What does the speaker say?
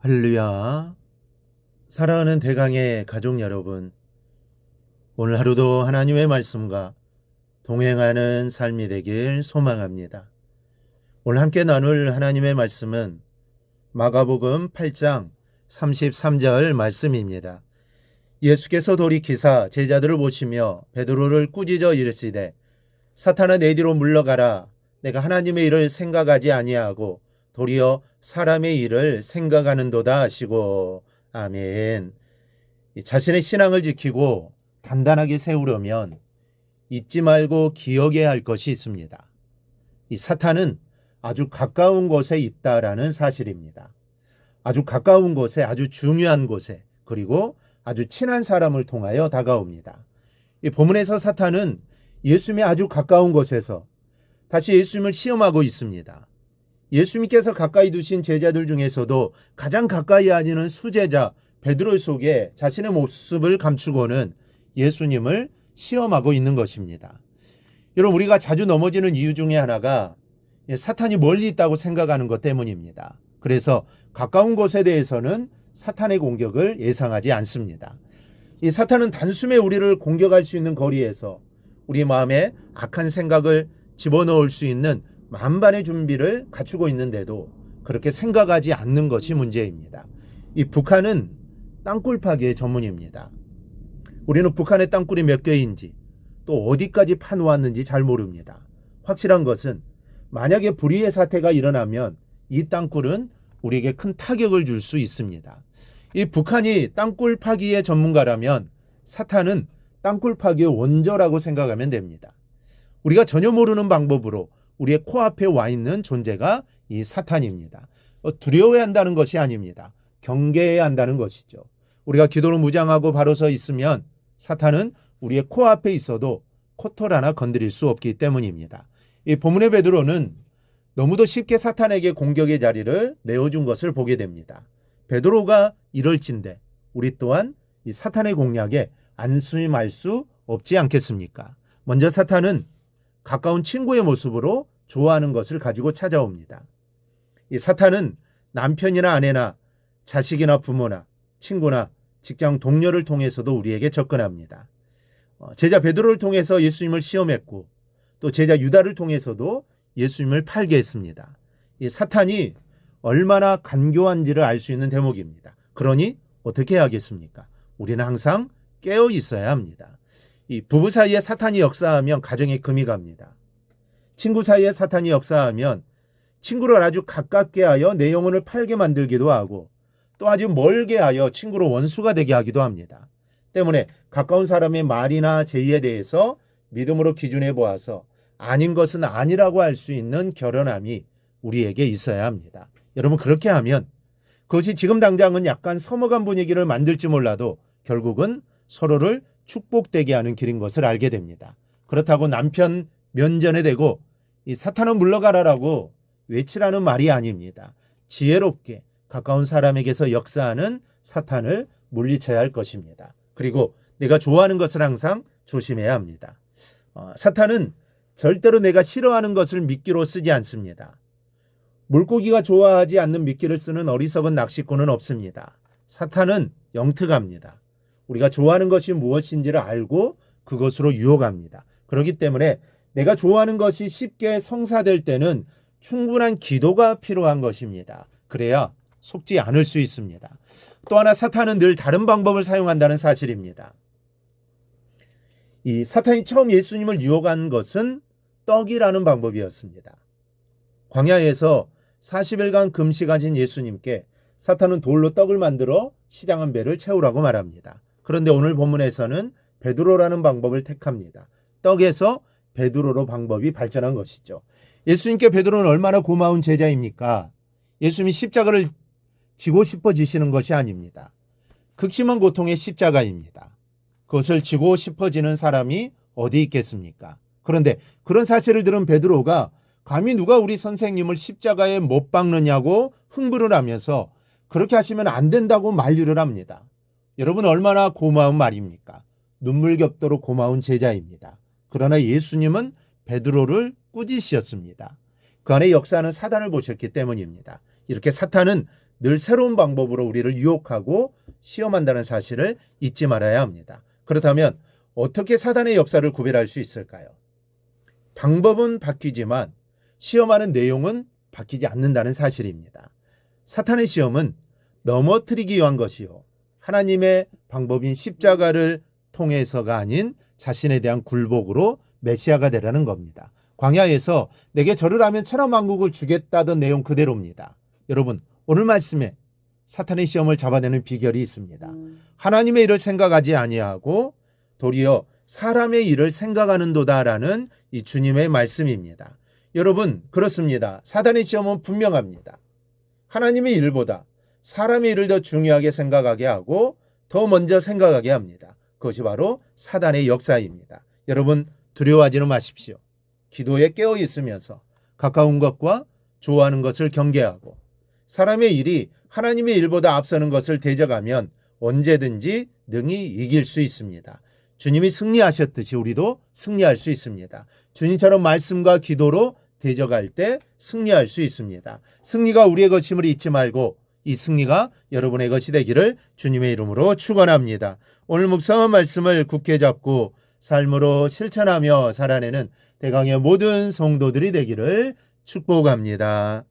할렐루야. 사랑하는 대강의 가족 여러분, 오늘 하루도 하나님의 말씀과 동행하는 삶이 되길 소망합니다. 오늘 함께 나눌 하나님의 말씀은 마가복음 8장 33절 말씀입니다. 예수께서 돌이키사 제자들을 보시며 베드로를 꾸짖어 이르시되 사탄아 내 뒤로 물러가라. 내가 하나님의 일을 생각하지 아니하고 도리어 사람의 일을 생각하는도다 하시고. 아멘. 자신의 신앙을 지키고 단단하게 세우려면 잊지 말고 기억해야 할 것이 있습니다. 이 사탄은 아주 가까운 곳에 있다라는 사실입니다. 아주 가까운 곳에, 아주 중요한 곳에, 그리고 아주 친한 사람을 통하여 다가옵니다. 이 본문에서 사탄은 예수님의 아주 가까운 곳에서 다시 예수님을 시험하고 있습니다. 예수님께서 가까이 두신 제자들 중에서도 가장 가까이 하시는 수제자 베드로 속에 자신의 모습을 감추고는 예수님을 시험하고 있는 것입니다. 여러분, 우리가 자주 넘어지는 이유 중에 하나가 사탄이 멀리 있다고 생각하는 것 때문입니다. 그래서 가까운 곳에 대해서는 사탄의 공격을 예상하지 않습니다. 이 사탄은 단숨에 우리를 공격할 수 있는 거리에서 우리 마음에 악한 생각을 집어넣을 수 있는 만반의 준비를 갖추고 있는데도 그렇게 생각하지 않는 것이 문제입니다. 이 북한은 땅굴 파기의 전문입니다. 우리는 북한의 땅굴이 몇 개인지 또 어디까지 파놓았는지 잘 모릅니다. 확실한 것은 만약에 불의의 사태가 일어나면 이 땅굴은 우리에게 큰 타격을 줄 수 있습니다. 이 북한이 땅굴 파기의 전문가라면 사탄은 땅굴 파기의 원조라고 생각하면 됩니다. 우리가 전혀 모르는 방법으로 우리의 코앞에 와 있는 존재가 이 사탄입니다. 두려워해야 한다는 것이 아닙니다. 경계해야 한다는 것이죠. 우리가 기도로 무장하고 바로 서 있으면 사탄은 우리의 코앞에 있어도 코털 하나 건드릴 수 없기 때문입니다. 이 본문의 베드로는 너무도 쉽게 사탄에게 공격의 자리를 내어준 것을 보게 됩니다. 베드로가 이럴진데 우리 또한 이 사탄의 공략에 안심할 수 없지 않겠습니까? 먼저 사탄은 가까운 친구의 모습으로 좋아하는 것을 가지고 찾아옵니다. 이 사탄은 남편이나 아내나 자식이나 부모나 친구나 직장 동료를 통해서도 우리에게 접근합니다. 제자 베드로를 통해서 예수님을 시험했고 또 제자 유다를 통해서도 예수님을 팔게 했습니다. 이 사탄이 얼마나 간교한지를 알 수 있는 대목입니다. 그러니 어떻게 해야겠습니까? 우리는 항상 깨어 있어야 합니다. 이 부부 사이에 사탄이 역사하면 가정에 금이 갑니다. 친구 사이에 사탄이 역사하면 친구를 아주 가깝게 하여 내 영혼을 팔게 만들기도 하고 또 아주 멀게 하여 친구로 원수가 되게 하기도 합니다. 때문에 가까운 사람의 말이나 제의에 대해서 믿음으로 기준해 보아서 아닌 것은 아니라고 할 수 있는 결연함이 우리에게 있어야 합니다. 여러분, 그렇게 하면 그것이 지금 당장은 약간 서먹한 분위기를 만들지 몰라도 결국은 서로를 축복되게 하는 길인 것을 알게 됩니다. 그렇다고 남편 면전에 대고 이 사탄은 물러가라라고 외치라는 말이 아닙니다. 지혜롭게 가까운 사람에게서 역사하는 사탄을 물리쳐야 할 것입니다. 그리고 내가 좋아하는 것을 항상 조심해야 합니다. 사탄은 절대로 내가 싫어하는 것을 미끼로 쓰지 않습니다. 물고기가 좋아하지 않는 미끼를 쓰는 어리석은 낚시꾼은 없습니다. 사탄은 영특합니다. 우리가 좋아하는 것이 무엇인지를 알고 그것으로 유혹합니다. 그렇기 때문에 내가 좋아하는 것이 쉽게 성사될 때는 충분한 기도가 필요한 것입니다. 그래야 속지 않을 수 있습니다. 또 하나, 사탄은 늘 다른 방법을 사용한다는 사실입니다. 이 사탄이 처음 예수님을 유혹한 것은 떡이라는 방법이었습니다. 광야에서 40일간 금식하신 예수님께 사탄은 돌로 떡을 만들어 시장한 배를 채우라고 말합니다. 그런데 오늘 본문에서는 베드로라는 방법을 택합니다. 떡에서 베드로로 방법이 발전한 것이죠. 예수님께 베드로는 얼마나 고마운 제자입니까? 예수님이 십자가를 지고 싶어지시는 것이 아닙니다. 극심한 고통의 십자가입니다. 그것을 지고 싶어지는 사람이 어디 있겠습니까? 그런데 그런 사실을 들은 베드로가 감히 누가 우리 선생님을 십자가에 못 박느냐고 흥분을 하면서 그렇게 하시면 안 된다고 만류를 합니다. 여러분, 얼마나 고마운 말입니까? 눈물겹도록 고마운 제자입니다. 그러나 예수님은 베드로를 꾸짖으셨습니다. 그 안에 역사하는 사단을 보셨기 때문입니다. 이렇게 사탄은 늘 새로운 방법으로 우리를 유혹하고 시험한다는 사실을 잊지 말아야 합니다. 그렇다면 어떻게 사단의 역사를 구별할 수 있을까요? 방법은 바뀌지만 시험하는 내용은 바뀌지 않는다는 사실입니다. 사탄의 시험은 넘어뜨리기 위한 것이요, 하나님의 방법인 십자가를 통해서가 아닌 자신에 대한 굴복으로 메시아가 되라는 겁니다. 광야에서 내게 절을 하면 천하 만국을 주겠다던 내용 그대로입니다. 여러분, 오늘 말씀에 사탄의 시험을 잡아내는 비결이 있습니다. 하나님의 일을 생각하지 아니하고 도리어 사람의 일을 생각하는도다라는 이 주님의 말씀입니다. 여러분, 그렇습니다. 사탄의 시험은 분명합니다. 하나님의 일보다 사람의 일을 더 중요하게 생각하게 하고 더 먼저 생각하게 합니다. 그것이 바로 사단의 역사입니다. 여러분, 두려워하지는 마십시오. 기도에 깨어 있으면서 가까운 것과 좋아하는 것을 경계하고 사람의 일이 하나님의 일보다 앞서는 것을 대적하면 언제든지 능히 이길 수 있습니다. 주님이 승리하셨듯이 우리도 승리할 수 있습니다. 주님처럼 말씀과 기도로 대적할 때 승리할 수 있습니다. 승리가 우리의 것임을 잊지 말고 이 승리가 여러분의 것이 되기를 주님의 이름으로 축원합니다. 오늘 묵상한 말씀을 굳게 잡고 삶으로 실천하며 살아내는 대강의 모든 성도들이 되기를 축복합니다.